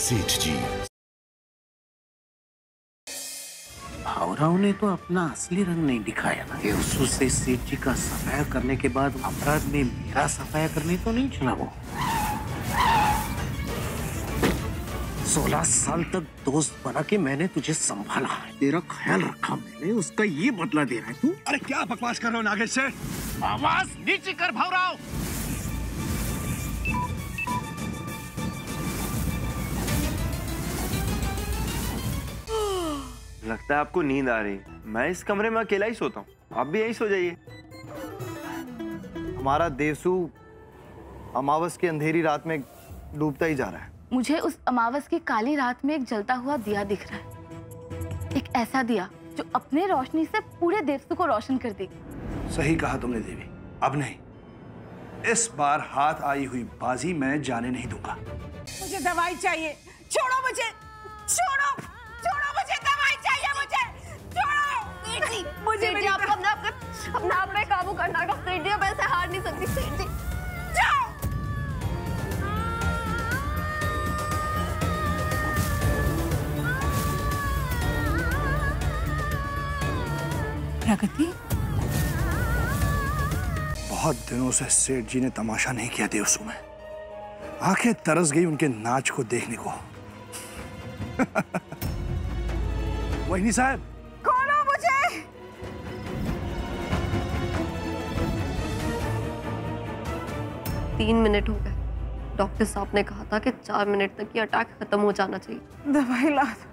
सेठ जी। भावराव ने तो अपना असली रंग नहीं दिखाया ना। उससे सेठ जी का सफाया करने के बाद अपराध में मेरा सफाया करने तो नहीं चला वो। 16 साल तक दोस्त बना के मैंने तुझे संभाला, तेरा ख्याल रखा मैंने, उसका ये बदला दे रहा है तू। अरे क्या बकवास कर रहे हो नागेश से? आवाज नीचे कर भावराव। लगता है आपको नींद आ रही। मैं इस कमरे में अकेला ही सोता हूँ, आप भी यहीं सो जाइए। हमारा देवसू अमावस की अंधेरी रात में डूबता ही जा रहा है। मुझे उस अमावस की काली रात में एक जलता हुआ दिया दिख रहा है, एक ऐसा दिया जो अपने रोशनी से पूरे देवसू को रोशन कर देगी। सही कहा तुमने देवी, अब नहीं, इस बार हाथ आई हुई बाजी मैं जाने नहीं दूंगा। मुझे दवाई चाहिए, छोड़ो मुझे, छोड़ो, छोड़ो मुझे, दवाई चाहिए मुझे, छोड़ो। मुझे मेरी अपने आप पे काबू करना होगा। सेठ जी, मैं ऐसे हार नहीं सकती। सेठ जी, जाओ। प्रगति, बहुत दिनों से सेठ जी ने तमाशा नहीं किया देवसू में। आंखें तरस गई उनके नाच को देखने को। वहीनी साहब, खोलो मुझे। तीन मिनट हो गए। डॉक्टर साहब ने कहा था कि 4 मिनट तक ये अटैक खत्म हो जाना चाहिए। दवाई ला दो,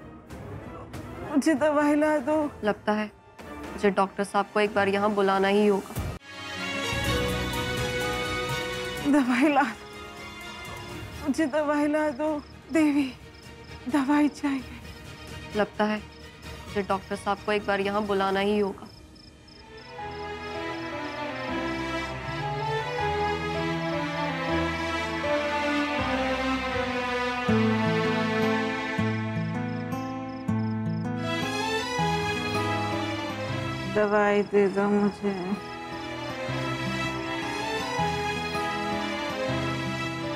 मुझे दवाई ला दो। लगता है मुझे डॉक्टर साहब को एक बार यहाँ बुलाना ही होगा। दवाई ला दो, मुझे दवाई ला दो। देवी, दवाई चाहिए। लगता है मुझे डॉक्टर साहब को एक बार यहाँ बुलाना ही होगा। दवाई दे दो मुझे।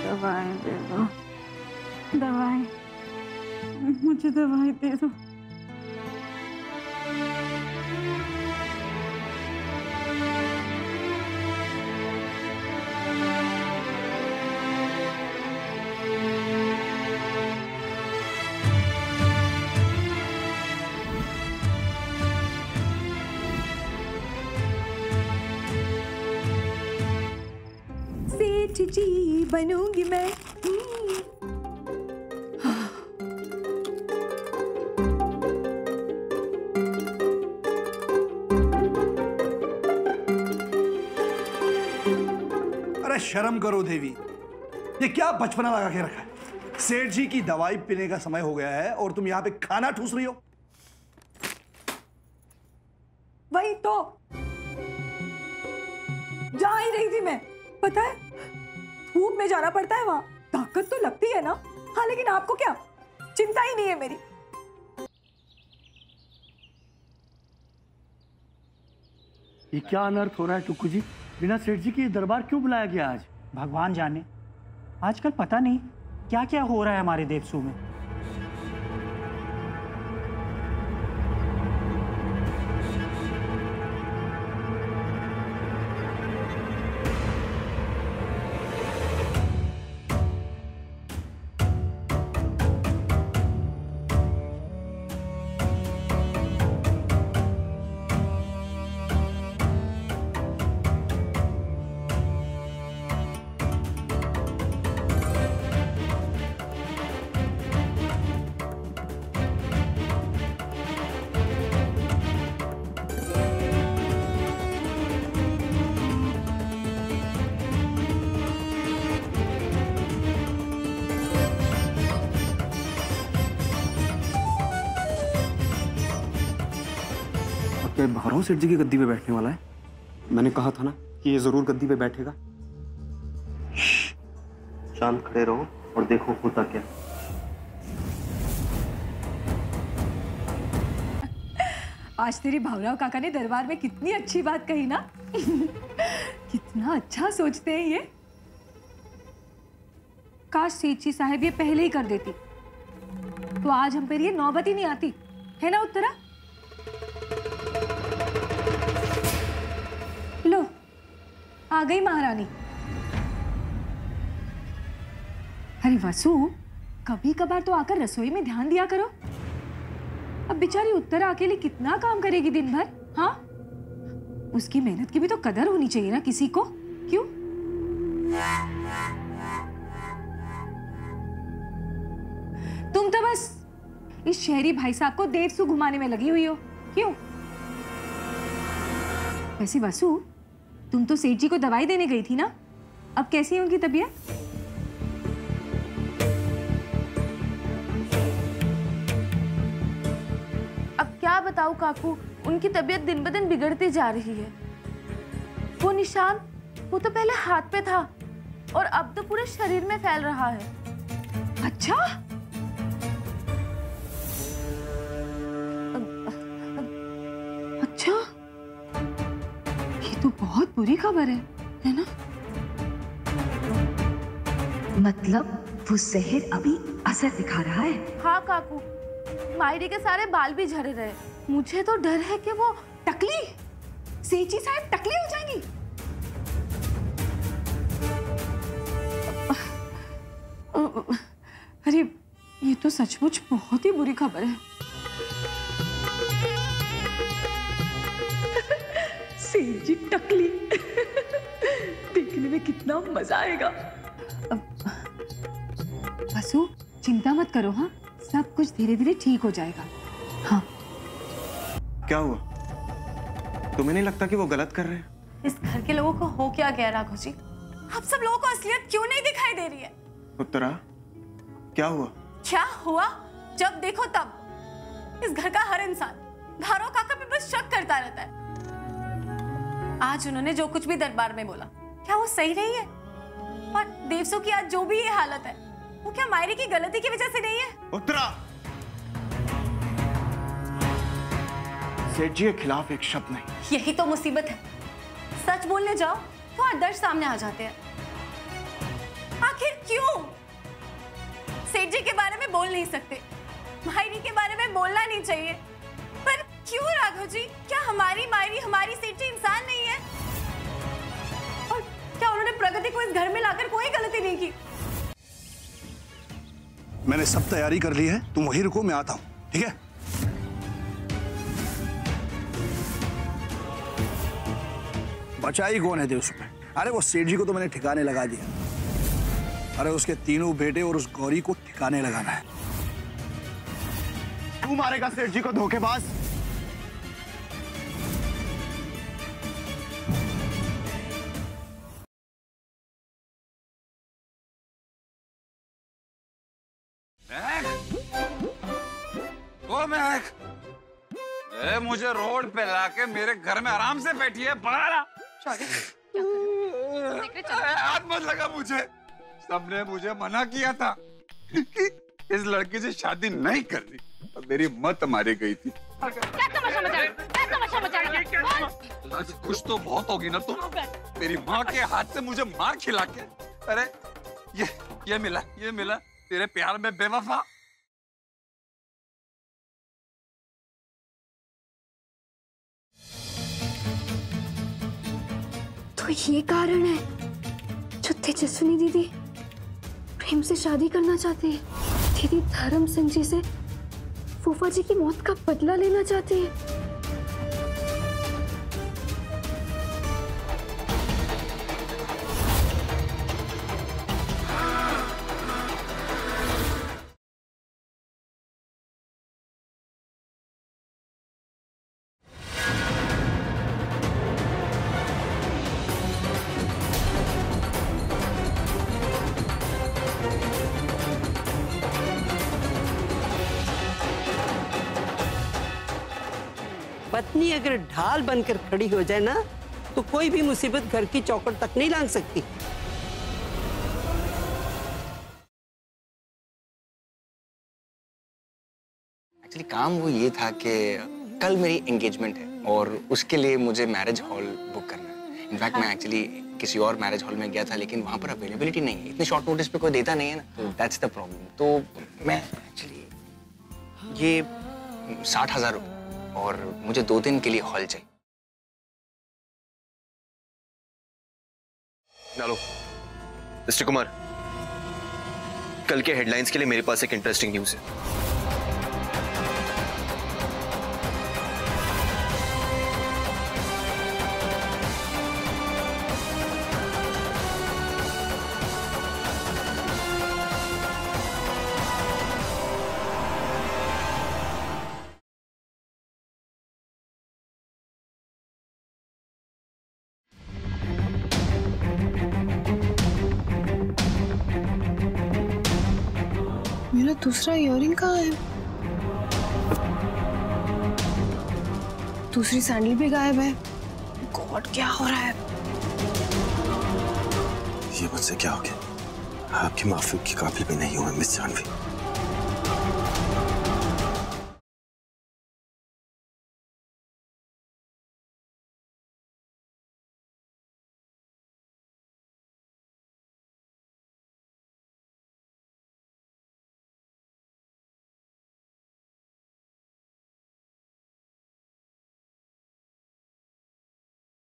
दवाई दे दो, दवाई, मुझे दवाई दे दो। सेठ जी बनूंगी मैं। अरे शर्म करो देवी, ये क्या बचपना लगा के रखा है? सेठ जी की दवाई पीने का समय हो गया है और तुम यहाँ पे खाना ठूस रही हो। वही तो जा ही रही थी मैं। पता है, धूप में जाना पड़ता है, वहां ताकत तो लगती है ना। हाँ, लेकिन आपको क्या चिंता ही नहीं है मेरी। ये क्या अनर्थ हो रहा है टुक्कू जी? बिना सेठ जी के दरबार क्यों बुलाया गया आज? भगवान जाने, आजकल पता नहीं क्या क्या हो रहा है हमारे देवसू में। भावराव सेठ जी की गद्दी पे बैठने वाला है। मैंने कहा था ना कि ये जरूर गद्दी पे बैठेगा। शांत खड़े रहो और देखो होता क्या। आज तेरी भावराव काका ने दरबार में कितनी अच्छी बात कही ना। कितना अच्छा सोचते हैं ये। काश सेठ जी साहब ये पहले ही कर देती, तो आज हम पर ये नौबत ही नहीं आती, है ना उत्तरा? लो, आ गई महारानी। अरे वसु, कभी कभार तो आकर रसोई में ध्यान दिया करो। अब बेचारी उत्तरा अकेली कितना काम करेगी दिन भर? हाँ, उसकी मेहनत की भी तो कदर होनी चाहिए ना किसी को, क्यों? तुम तो बस इस शहरी भाई साहब को देवसू घुमाने में लगी हुई हो, क्यों? वैसे वसु, तुम तो सेठ जी को दवाई देने गई थी ना, अब कैसी है उनकी तबीयत? अब क्या बताऊं काकू, उनकी तबीयत दिन ब दिन बिगड़ती जा रही है। वो निशान, वो तो पहले हाथ पे था और अब तो पूरे शरीर में फैल रहा है। अच्छा, अच्छा, ये तो बहुत बुरी खबर है ना? मतलब वो जहर अभी असर दिखा रहा है? हाँ काकू, मायरी के सारे बाल भी झड़ रहे। मुझे तो डर है कि वो टकली, सेठी साहब टकली हो जाएंगी। अरे ये तो सचमुच बहुत ही बुरी खबर है। सेठ जी टकली देखने में कितना मजा आएगा। वसु, चिंता मत करो, हाँ, सब कुछ धीरे धीरे ठीक हो जाएगा। हाँ। क्या हुआ? तुम्हें नहीं लगता कि वो गलत कर रहे हैं? इस घर के लोगों को हो क्या गया राघव जी? आप सब लोगों को असलियत क्यों नहीं दिखाई दे रही है? उत्तरा, क्या हुआ? क्या हुआ? जब देखो तब इस घर का हर इंसान धारो काका पे बस शक करता रहता है। आज उन्होंने जो कुछ भी दरबार में बोला, क्या वो सही नहीं है? और देवसू की आज जो भी ये हालत है, वो क्या मायरी की गलती की वजह से नहीं है? उत्तरा, सेठ जी के खिलाफ एक शब्द नहीं। यही तो मुसीबत है, सच बोलने जाओ तो आदर्श सामने आ जाते हैं। आखिर क्यों? सेठ जी के बारे में बोल नहीं सकते, मायरी के बारे में बोलना नहीं चाहिए, पर क्यों राघव जी? क्या हमारी मायरी, हमारी सेठ जी इंसान नहीं है? और क्या उन्होंने प्रगति को इस घर में लाकर कोई गलती नहीं की? मैंने सब तैयारी कर ली है, तुम वहीं रुको, मैं आता हूं, ठीक है? बचाई कौन है देवसू पे? अरे वो सेठ जी को तो मैंने ठिकाने लगा दिया। अरे उसके तीनों बेटे और उस गौरी को ठिकाने लगाना है। तू मारेगा सेठ जी को, धोखेबाज? ओ महक, मुझे रोड पे लाके मेरे घर में आराम से बैठी है, बाहर हाथ मत लगा मुझे। सबने मुझे मना किया था कि इस लड़की से शादी नहीं करनी, और मेरी मत मारी गई थी। क्या तमाशा मचा रहे? क्या तमाशा मचा रहे? आज खुश तो बहुत होगी ना तुम, मेरी माँ के हाथ से मुझे मार खिला के। अरे ये मिला तेरे प्यार में बेवफा। तो ये कारण है जो तेजस्विनी दीदी प्रेम से शादी करना चाहती है। दीदी धर्म सिंह जी से फूफा जी की मौत का बदला लेना चाहती है। पत्नी अगर ढाल बनकर खड़ी हो जाए ना, तो कोई भी मुसीबत घर की चौखट तक नहीं लांघ सकती। एक्चुअली काम वो ये था कि कल मेरी एंगेजमेंट है और उसके लिए मुझे मैरिज हॉल बुक करना है। इनफैक्ट मैं एक्चुअली किसी और मैरिज हॉल में गया था, लेकिन वहाँ पर अवेलेबिलिटी नहीं है। इतने शॉर्ट नोटिस पे कोई देता नहीं है ना, तो दैट्स द प्रॉब्लम। तो मैं एक्चुअली ये 60,000 रुपये और मुझे 2 दिन के लिए हॉल चाहिए। नालो, मिस्टर कुमार, कल के हेडलाइंस के लिए मेरे पास एक इंटरेस्टिंग न्यूज़ है। मेरा दूसरा इयररिंग कहाँ है? दूसरी सैंडल भी गायब है। गॉड, क्या हो रहा है? ये मुझसे क्या हो गया? आपकी माफी के काबिल भी नहीं हूं मैं मिस जानवी।